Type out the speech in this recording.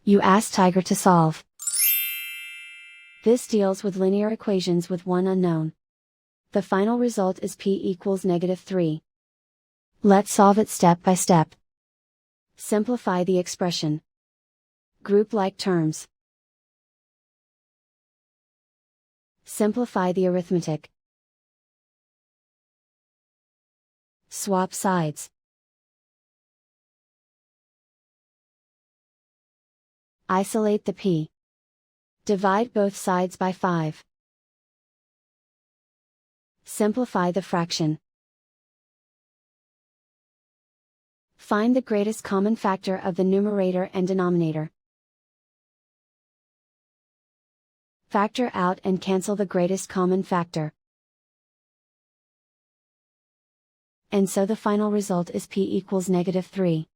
You ask Tiger to solve. This deals with linear equations with one unknown. The final result is p equals -3. Let's solve it step by step. Simplify the expression. Group like terms. Simplify the arithmetic. Swap sides. Isolate the p. Divide both sides by 5. Simplify the fraction. Find the greatest common factor of the numerator and denominator. Factor out and cancel the greatest common factor. And so the final result is p equals -3.